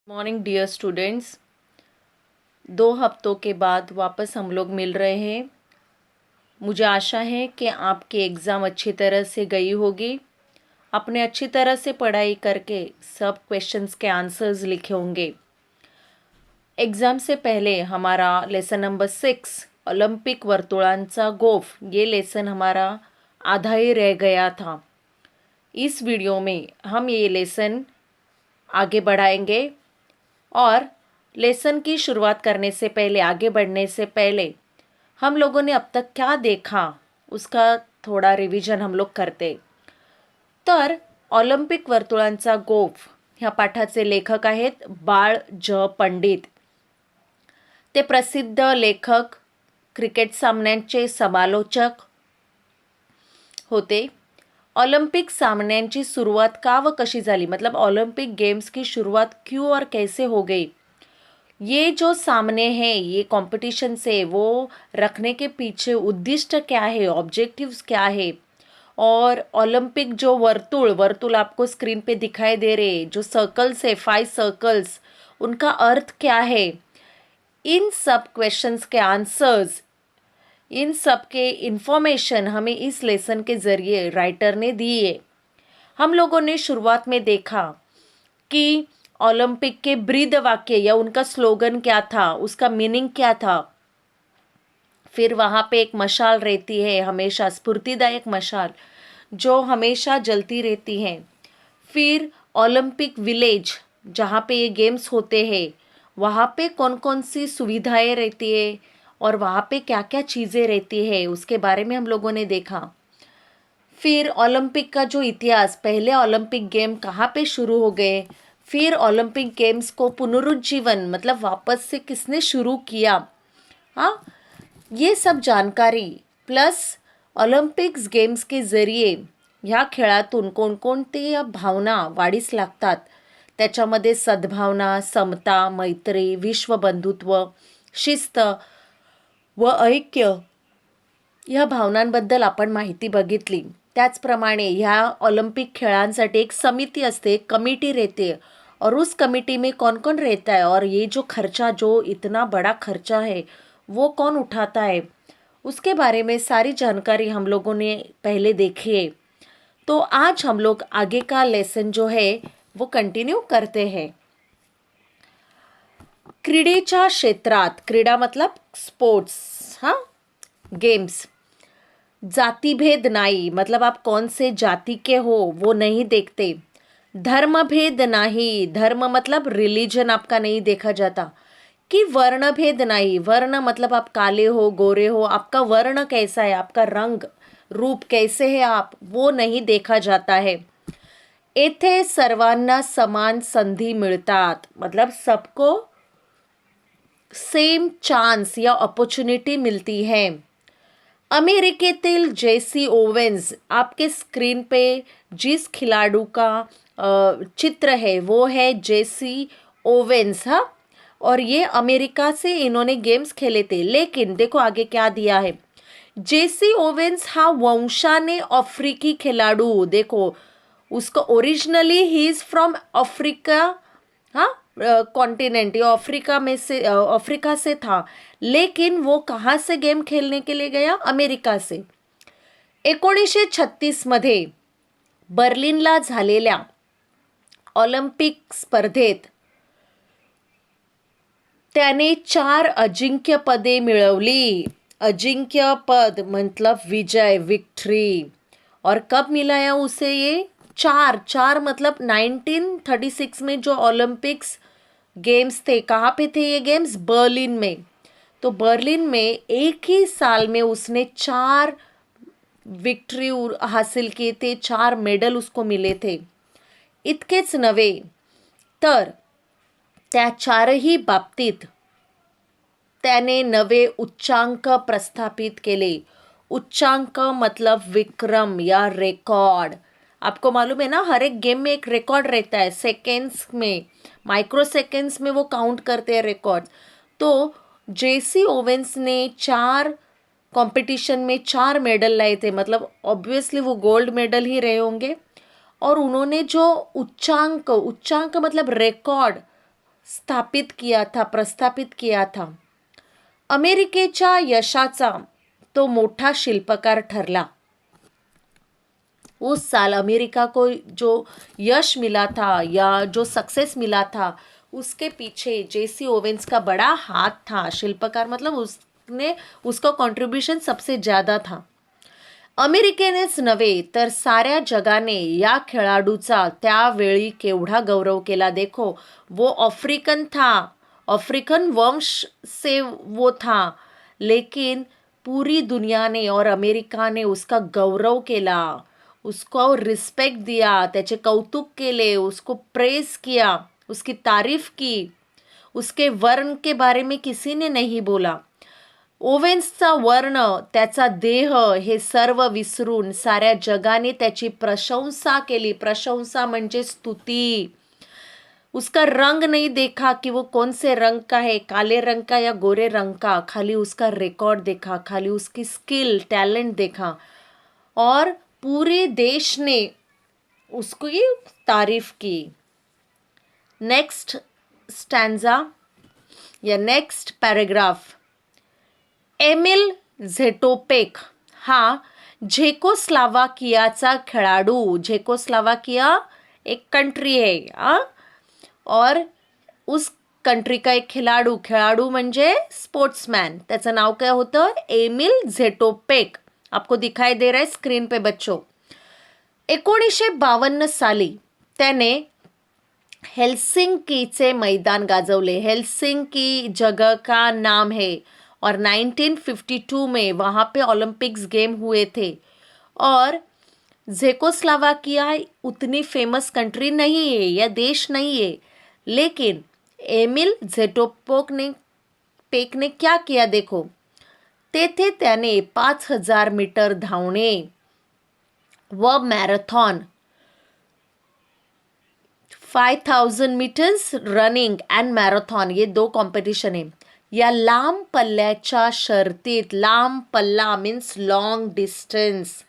Morning Deere students. 2 हफ्तों के बाद वापस हम लोग मिल रहे हैं। मुझे आशा है कि आपकी एग्ज़ाम अच्छी तरह से गई होगी। आपने अच्छी तरह से पढ़ाई करके सब क्वेश्चंस के आंसर्स लिखे होंगे। एग्ज़ाम से पहले हमारा लेसन नंबर 6 ओलंपिक वर्तुळांचा गोफ ये लेसन हमारा आधा ही रह गया था। इस वीडियो में हम ये लेसन आगे बढ़ाएंगे और लेसन की शुरुआत करने से पहले, आगे बढ़ने से पहले हम लोगों ने अब तक क्या देखा उसका थोड़ा रिवीजन हम लोग करते। तर ऑलिम्पिक वर्तुळांचा गोफ ह्या पाठाचे लेखक आहेत बाळ ज पंडित। ते प्रसिद्ध लेखक, क्रिकेट सामन्यांचे समालोचक होते। ओलंपिक सामन्यांची शुरुआत का व कशी झाली, मतलब ओलंपिक गेम्स की शुरुआत क्यों और कैसे हो गई। ये जो सामने हैं, ये कंपटीशन से वो रखने के पीछे उद्दिष्ट क्या है, ऑब्जेक्टिव्स क्या है, और ओलंपिक जो वर्तुल आपको स्क्रीन पे दिखाई दे रहे, जो सर्कल्स है 5 सर्कल्स, उनका अर्थ क्या है। In sub questions K answers, in sub K information हमें इस लेसन के ज़रिए राइटर ने दिए। हम लोगों ने शुरुआत में देखा कि ओलंपिक के ब्रीद वाक्य या उनका स्लोगन क्या था, उसका मीनिंग क्या था। फिर वहाँ पे एक मशाल रहती है, हमेशा स्फूर्तिदायक मशाल जो हमेशा जलती रहती है। फिर ओलंपिक विलेज जहाँ पे ये गेम्स होते हैं, वहाँ पे कौन कौन सी सुविधाएं रहती है और वहाँ पे क्या क्या चीज़ें रहती है, उसके बारे में हम लोगों ने देखा। फिर ओलंपिक का जो इतिहास, पहले ओलंपिक गेम कहाँ पे शुरू हो गए, फिर ओलंपिक गेम्स को पुनरुज्जीवन मतलब वापस से किसने शुरू किया, हाँ, ये सब जानकारी प्लस ऑलिम्पिक्स गेम्स के जरिए ह्या खेळातून कोणकोणत्या भावना वाढीस लागतात, त्याच्यामध्ये सद्भावना, समता, मैत्री, विश्वबंधुत्व, शिस्त व ऐक्य ह्या भावनांबद्दल आपण माहिती बघितली। त्याचप्रमाणे ह्या ऑलिम्पिक खेळांसाठी एक समिती असते, कमिटी रहती है, और उस कमिटी में कौन कौन रहता है और ये जो खर्चा, जो इतना बड़ा खर्चा है वो कौन उठाता है, उसके बारे में सारी जानकारी हम लोगों ने पहले देखी है। तो आज हम लोग आगे का लेसन जो है वो कंटिन्यू करते हैं। क्रीडेच्या क्षेत्रात, क्रीडा मतलब स्पोर्ट्स, हाँ, गेम्स, जातिभेद नहीं, मतलब आप कौन से जाति के हो वो नहीं देखते। धर्मभेद नहीं, धर्म मतलब रिलीजन आपका नहीं देखा जाता। कि वर्ण भेद नहीं, वर्ण मतलब आप काले हो, गोरे हो, आपका वर्ण कैसा है, आपका रंग रूप कैसे है आप, वो नहीं देखा जाता है। येथे सर्वांना समान संधी मिळतात, मतलब सबको सेम चांस या अपॉर्चुनिटी मिलती है। अमेरिकेतील जेसी ओवेन्स, आपके स्क्रीन पे जिस खिलाड़ू का चित्र है वो है जेसी ओवेन्स, हाँ, और ये अमेरिका से इन्होंने गेम्स खेले थे। लेकिन देखो आगे क्या दिया है, जेसी ओवेन्स हा वंशाने अफ्रीकी खिलाड़ू, देखो उसको originally he is from Africa, हाँ, कॉन्टिनेंट, ये अफ्रीका में से, अफ्रीका से था, लेकिन वो कहाँ से गेम खेलने के लिए गया, अमेरिका से। 1936 मध्ये बर्लिनला झालेल्या ऑलिम्पिक स्पर्धेत त्याने 4 अजिंक्यपदे मिळवली। अजिंक्यपद मतलब विजय, विक्ट्री। और कब मिला है उसे ये 4 मतलब 1936 में जो ओलंपिक्स गेम्स थे, कहाँ पे थे ये गेम्स, बर्लिन में। तो बर्लिन में एक ही साल में उसने 4 विक्ट्री हासिल किए थे, 4 मेडल उसको मिले थे। इतकेच नव्हे तर त्या 4ही बाबतीत त्याने नवे उच्चांक प्रस्थापित केले। उच्चांक मतलब विक्रम या रिकॉर्ड। आपको मालूम है ना, हर एक गेम में एक रिकॉर्ड रहता है, सेकेंड्स में, माइक्रो सेकेंड्स में वो काउंट करते हैं रिकॉर्ड। तो जेसी ओवेन्स ने 4 कंपटीशन में 4 मेडल लाए थे, मतलब ऑब्वियसली वो गोल्ड मेडल ही रहे होंगे। और उन्होंने जो उच्चांक, उच्चांक मतलब रिकॉर्ड स्थापित किया था, प्रस्थापित किया था. अमेरिकेच्या यशाचा तो मोठा शिल्पकार ठरला. उस साल अमेरिका को जो यश मिला था या जो सक्सेस मिला था, उसके पीछे जेसी ओवेन्स का बड़ा हाथ था. शिल्पकार मतलब उसने उसका कॉन्ट्रीब्युशन सबसे ज़्यादा था. अमेरिकेनेच नव्हे तर साऱ्या जगाने या खेळाडूचा त्यावेळी केवढा गौरव केला. देखो, वो अफ्रीकन था, अफ्रीकन वंश से वो था, लेकिन पूरी दुनिया ने और अमेरिका ने उसका गौरव केला, उसको रिस्पेक्ट दिया, त्याचे कौतुक केले, उसको प्रेस किया, उसकी तारीफ की. उसके वर्ण के बारे में किसी ने नहीं बोला. ओवेन्सचा वर्ण, त्याचा देह हे सर्व विसरून साऱ्या जगाने त्याची प्रशंसा केली. प्रशंसा म्हणजे स्तुती. उसका रंग नहीं देखा कि वो कौन से रंग का है, काले रंग का या गोरे रंग का. खाली उसका रिकॉर्ड देखा, खाली उसकी स्किल, टैलेंट देखा, और पूरे देश ने उसको ये तारीफ की. नेक्स्ट स्टैंजा या नेक्स्ट पॅरेग्राफ. एमिल झेटोपेक हा झेकोस्लोवाकियाचा खेळाडू. झेकोस्लोवाकिया एक कंट्री है, और उस कंट्री का एक खेळाडू म्हणजे स्पोर्ट्समॅन. त्याचं नाव काय होतं? एमिल झेटोपेक. आपको दिखाई दे रहा है स्क्रीन पे बच्चों. 1952 साली त्याने हेलसिंकीचे मैदान गाजवले. हेलसिंकी जगह का नाम है, और 1952 में वहाँ पे ओलंपिक्स गेम हुए थे. और झेकोस्लोवाकिया उतनी फेमस कंट्री नहीं है या देश नहीं है, लेकिन एमिल झेटोपेक ने क्या किया देखो. तेथे त्याने 5000 मीटर धावणे व marathon, 5000 metres running and marathon, ये 2 कॉम्पिटिशन आहे. या लांब पल्ल्याच्या शर्तीत, लांब पल्ला मीन्स लॉंग डिस्टन्स.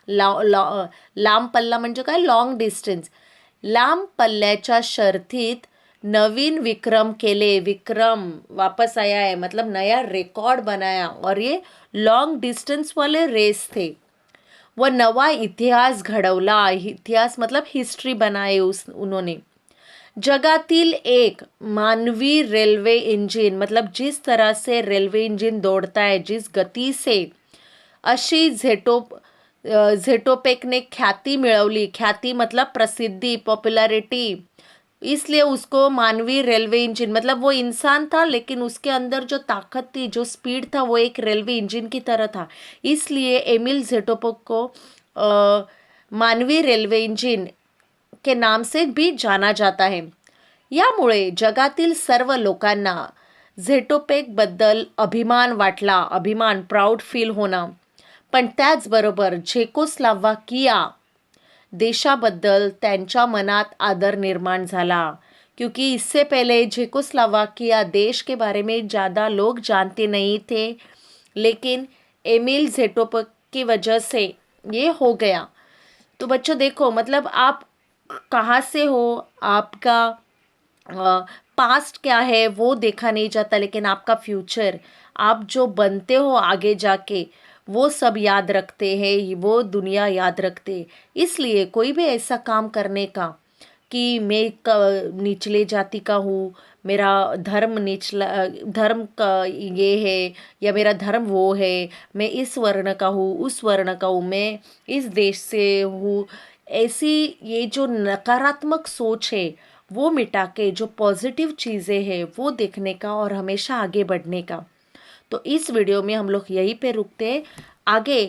लांब पल्ला म्हणजे काय? Long distance. लांब पल्ल्याच्या शर्तीत नवीन विक्रम केले. विक्रम वापस आया है, मतलब नया रिकॉर्ड बनाया, और ये लॉन्ग डिस्टेंस वाले रेस थे. व नवा इतिहास घडवला. इतिहास मतलब हिस्ट्री बनाए उन्होंने. जगातील एक मानवी रेल्वे इंजिन, मतलब जिस तरह से रेल्वे इंजिन दौड़ता है, जिस गति से, अशी झेटोपेक ने ख्याति मिळवली. ख्याति मतलब प्रसिद्धि, पॉपुलैरिटी. इसलिए उसको मानवी रेलवे इंजन, मतलब वो इंसान था लेकिन उसके अंदर जो ताकत थी, जो स्पीड था, वो एक रेलवे इंजन की तरह था. इसलिए एमिल झेटोपेक को मानवी रेल्वे इंजिन के नाम से भी जाना जाता है. यामुळे जगातील सर्व लोकांना झेटोपेक बद्दल अभिमान वाटला. अभिमान, प्राऊड फील होना. पण त्याचबरोबर झेकोस्लोवाकिया देशाबद्दल त्यांच्या मनात आदर निर्माण झाला. क्योंकि इससे पहले झेकोस्लोवाकिया देश के बारे में ज़्यादा लोग जानते नहीं थे, लेकिन एमिल झेटोपेक की वजह से ये हो गया. तो बच्चों देखो, मतलब आप कहाँ से हो, आपका पास्ट क्या है वो देखा नहीं जाता, लेकिन आपका फ्यूचर, आप जो बनते हो आगे जाके, वो सब याद रखते हैं, वो दुनिया याद रखते. इसलिए कोई भी ऐसा काम करने का कि मैं निचले जाति का हूँ, मेरा धर्म निचला, धर्म का ये है, या मेरा धर्म वो है, मैं इस वर्ण का हूँ, उस वर्ण का हूँ, मैं इस देश से हूँ, ऐसी ये जो नकारात्मक सोच है वो मिटा के जो पॉजिटिव चीज़ें हैं वो देखने का और हमेशा आगे बढ़ने का. तो इस वीडियो में हम लोग यहीं पे रुकते हैं. आगे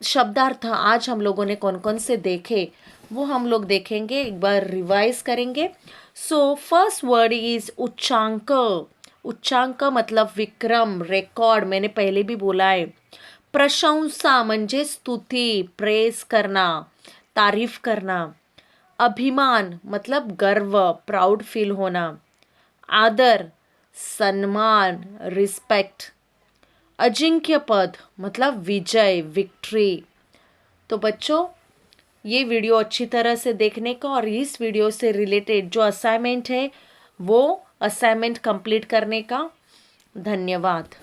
शब्दार्थ आज हम लोगों ने कौन कौन से देखे वो हम लोग देखेंगे, एक बार रिवाइज करेंगे. सो फर्स्ट वर्ड इज उच्चांक. उच्चांक मतलब विक्रम, रिकॉर्ड, मैंने पहले भी बोला है. प्रशंसा म्हणजे स्तुति, प्रेस करना, तारीफ करना. अभिमान मतलब गर्व, प्राउड फील होना. आदर, सम्मान, रिस्पेक्ट. अजिंक्य पद मतलब विजय, विक्ट्री. तो बच्चों, ये वीडियो अच्छी तरह से देखने का और इस वीडियो से रिलेटेड जो असाइनमेंट है वो असाइनमेंट कंप्लीट करने का। धन्यवाद।